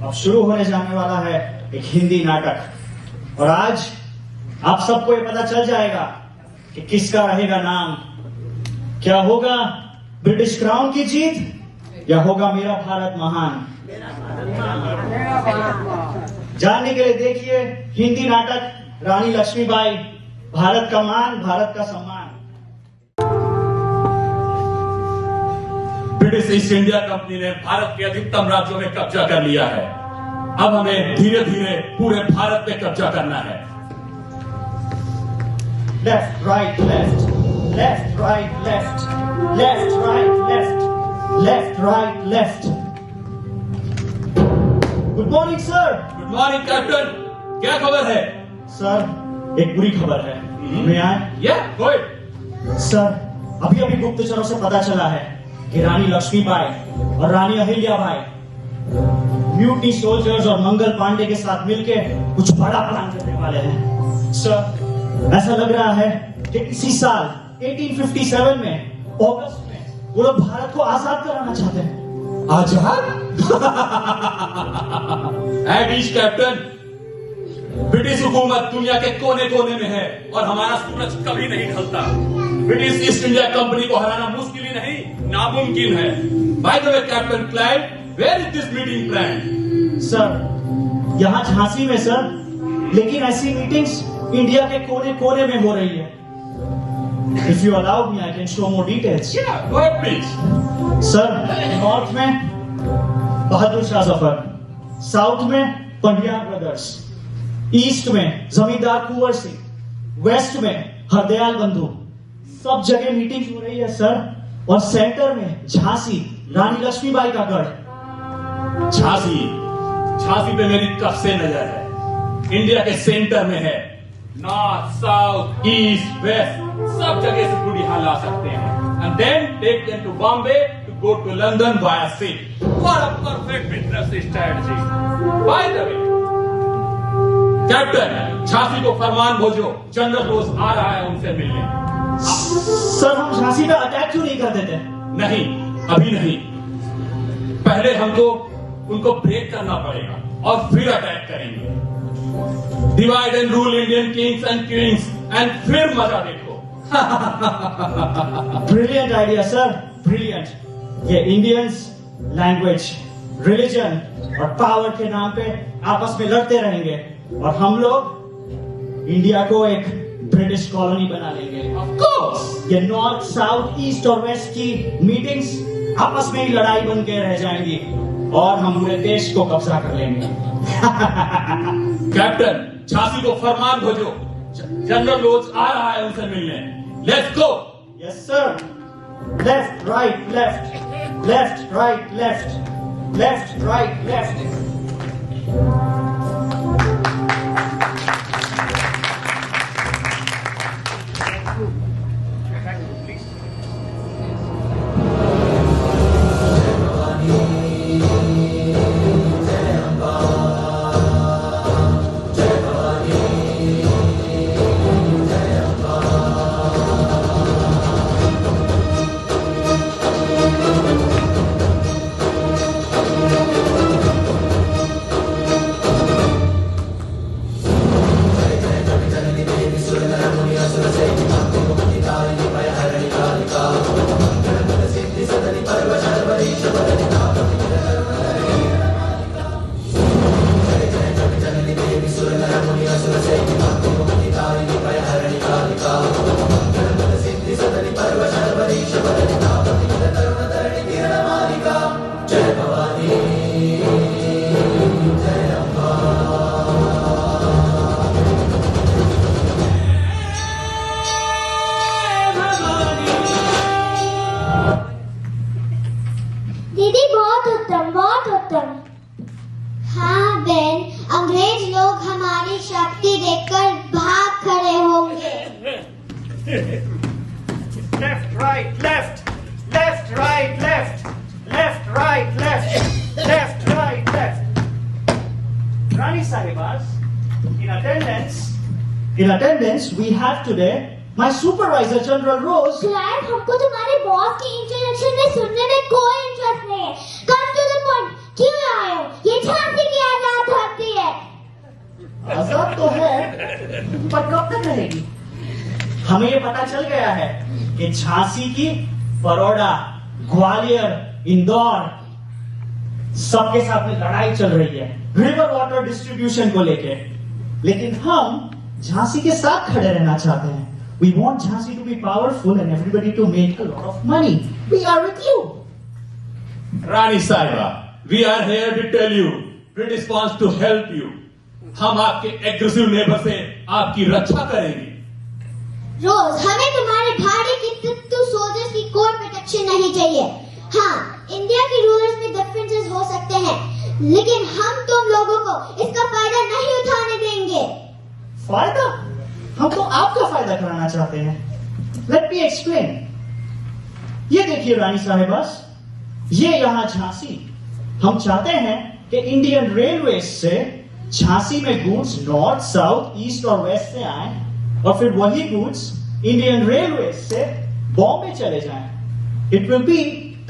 अब शुरू होने जाने वाला है एक हिंदी नाटक, और आज आप सबको ये पता चल जाएगा कि किसका रहेगा नाम। क्या होगा, ब्रिटिश क्राउन की जीत या होगा मेरा भारत महान? जानने के लिए देखिए हिंदी नाटक रानी लक्ष्मीबाई, भारत का मान, भारत का सम्मान। ब्रिटिश ईस्ट इंडिया कंपनी ने भारत के अधिकतम राज्यों में कब्जा कर लिया है। अब हमें धीरे धीरे पूरे भारत पे कब्जा करना है। Left right left, left right left, left right left, left right left. Good morning sir. Good morning captain, क्या खबर है? सर, एक बुरी खबर है। मैं आए? सर, अभी अभी गुप्तचरों से पता चला है कि रानी लक्ष्मीबाई और रानी अहिल्याबाई म्यूटनी सोल्जर्स और मंगल पांडे के साथ मिलकर कुछ बड़ा प्लान करने वाले हैं। सर, ऐसा लग रहा है कि इसी साल 1857 में अगस्त में वो लोग भारत को आजाद कराना चाहते हैं। आजाद? एडिश कैप्टन, ब्रिटिश हुकूमत दुनिया के कोने कोने में है और हमारा सूरज कभी नहीं ढलता। ब्रिटिश ईस्ट इंडिया कंपनी को हराना मुश्किल ही नहीं, नामुमकिन है। By the way captain Clive, where is this meeting plan? Sir, यहाँ झांसी में सर, लेकिन ऐसी मीटिंग्स इंडिया के कोने कोने में हो रही है। If you allow me, I can show more details. Yeah, go ahead, please. Sir, north में बहादुर शाह जफर, साउथ में पंडियार ब्रदर्स, ईस्ट में जमींदार कुंवर सिंह, वेस्ट में हरदयाल बंधु, सब जगह मीटिंग हो रही है सर। और सेंटर में झांसी, रानी लक्ष्मीबाई का गढ़। झांसी पे मेरी कब से नजर है। इंडिया के सेंटर में है। नॉर्थ, साउथ, ईस्ट, वेस्ट, सब जगह से पूरी हाल ला सकते हैं। And then take them to Bombay to go to London via sea. What a perfect business strategy. By the way captain, Jhansi को फरमान भेजो, जनरल रोज आ रहा है उनसे मिलने। सर, हम झांसी पे अटैक क्यों नहीं कर देते? नहीं, अभी नहीं। पहले हमको उनको ब्रेक करना पड़ेगा और फिर अटैक करेंगे। Divide and rule Indian Kings and queen's and फिर मजा देखो। Brilliant idea sir, brilliant. ये इंडियंस लैंग्वेज, रिलीजन और पावर के नाम पे आपस में लड़ते रहेंगे और हम लोग इंडिया को एक ब्रिटिश कॉलोनी बना लेंगे। Of course. ये नॉर्थ, साउथ, ईस्ट और वेस्ट की मीटिंग्स आपस में ही लड़ाई बन के रह जाएंगी और हम पूरे देश को कब्जा कर लेंगे। कैप्टन, झांसी को फरमान भेजो, जनरल रोज आ रहा है उनसे मिलने। Let's go. Yes sir. Left right left, left right left, left right left. Left, right, left. Left, right, left. Left, right, left. Left, right, left. Rani Sahibas, in attendance, we have today my supervisor, General Rose. Clive, हमको तुम्हारे boss की introduction में सुनने में कोई interest नहीं है. Come to the point. क्यों आए हो? ये झांसी की तो है, पर कब तक रहेगी? हमें ये पता चल गया है कि झांसी की, बड़ौदा, ग्वालियर, इंदौर सबके साथ में लड़ाई चल रही है रिवर वाटर डिस्ट्रीब्यूशन को लेके। लेकिन हम झांसी के साथ खड़े रहना चाहते हैं। We want Jhansi to be powerful and everybody to make a lot of money. We are with you. रानी साहिबा, we are here to tell you, British wants to help you. हम आपके एग्रेसिव नेबर से आपकी रक्षा करेंगे। रोज हमें तुम्हारे भाड़े की टू सोल्जर्स की कोई प्रोटेक्शन नहीं चाहिए। हाँ, इंडिया के रूलर्स में डिफरेंसेस हो सकते हैं, लेकिन हम तुम लोगों को इसका फायदा नहीं उठाने देंगे। फायदा? हम तो आपका फायदा कराना चाहते हैं। Let me explain. ये देखिए रानी साहिबा, ये यहाँ झांसी। हम चाहते हैं कि इंडियन रेलवे से झांसी में गुड्स नॉर्थ, साउथ, ईस्ट और वेस्ट से आए और फिर वही गुड्स इंडियन रेलवे से बॉम्बे चले जाएं। It will be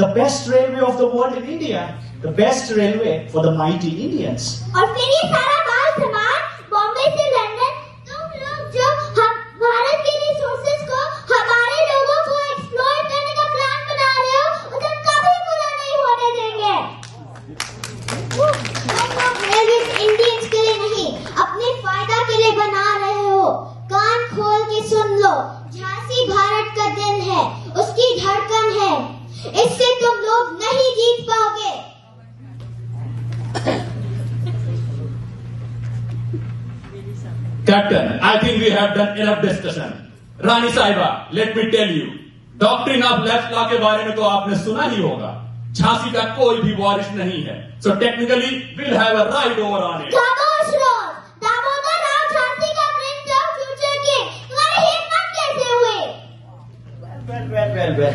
the best railway of the world in India, the best railway for the mighty Indians. और फिर ये सारा माल सामान बॉम्बे से लंदन, तुम लोग जो हम भारत के रिसोर्सेज को हमारे लोगों को एक्सप्लॉइट करने का प्लान बना रहे हो, उसे कभी पूरा नहीं होने देंगे। तुम लोग रेलवे इंडियंस के लिए नहीं, अपने फायदा के लिए बना रहे हो। कान खोल के सुन लो, झांसी भारत का दिल है, उसकी धड़कन है। इससे तुम लोग नहीं जीत पाओगे। Captain, I think we have done enough discussion. रानी साहिबा, let me tell you, doctrine of left law के बारे में तो आपने सुना ही होगा। झांसी का कोई भी वारिस नहीं है, so technically we'll have a right over on it. खामोश रहो, दामोदर राव झांसी का प्रिंस ऑफ फ्यूचर किंग, तुम्हारी हिम्मत कैसे हुई? well.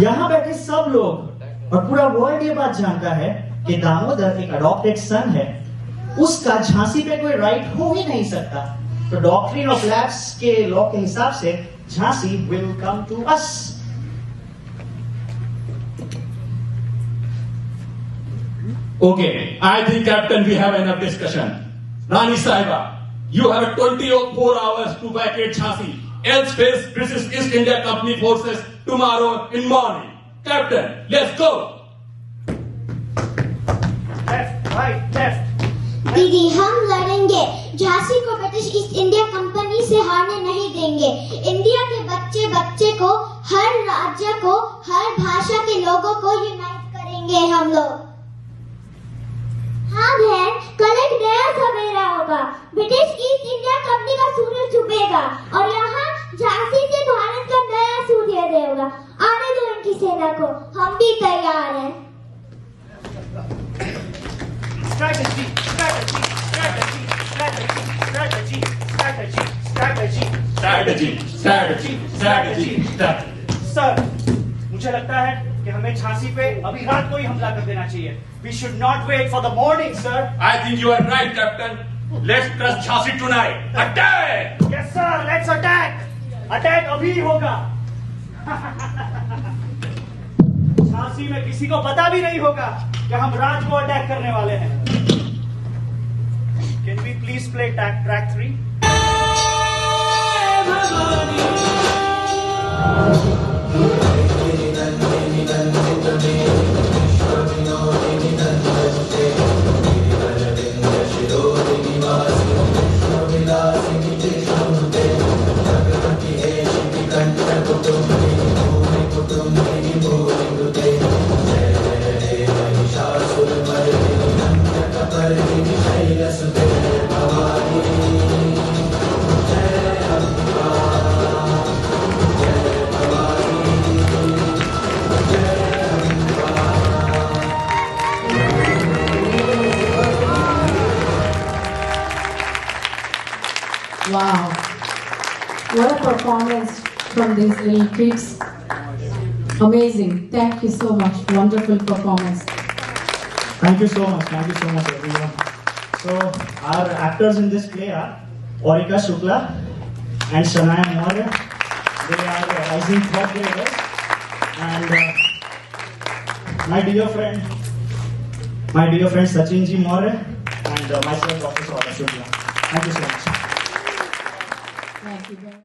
यहाँ बैठे सब लोग और पूरा वर्ल्ड ये बात जानता है कि दामोदर एक अडॉप्टेड सन है। उसका झांसी पे कोई राइट हो ही नहीं सकता। तो डॉक्ट्रिन ऑफ लैप्स के लॉ के हिसाब से Jhansi will come to us. Okay, I think Captain we have enough discussion. Rani Sahiba, you have 24 hours to vacate Jhansi, else face British East India Company forces tomorrow in morning. Captain, let's go. Left, right, left. दीदी, हम लड़ेंगे। झांसी को British east India company से हारने नहीं देंगे। India के बच्चे बच्चे को, हर राज्य को, हर भाषा के लोगों को यूनाइट करेंगे हम लोग। हाँ बहन, कल एक नया सवेरा होगा। ब्रिटिश ईस्ट इंडिया कंपनी का सूरज डूबेगा और यहाँ झांसी से भारत का नया सूर्योदय होगा। आने दो इनकी सेना को, हम भी तैयार हैं। Strategy, strategy, strategy, strategy, strategy, strategy, strategy, Strategy, strategy, strategy, strategy. Sir, मुझे लगता है कि हमें झांसी पे अभी रात को ही हमला कर देना चाहिए। We should not wait for the morning, sir. I think you are right, Captain. Let's crush Jhansi tonight. Attack! Yes, sir. Let's attack. Attack अभी होगा। झांसी में किसी को पता भी नहीं होगा कि हम रात को अटैक करने वाले हैं। Can we please play track 3? Wow, what a performance from these little kids. Amazing, thank you so much, wonderful performance. Thank you so much, everyone. So, our actors in this play are Orika Shukla and Shanaya Maurya. They are rising third graders. And my dear friend Sachin Ji Maurya and myself, Dr. Saurabh Shukla. Thank you so much. Thank you very much.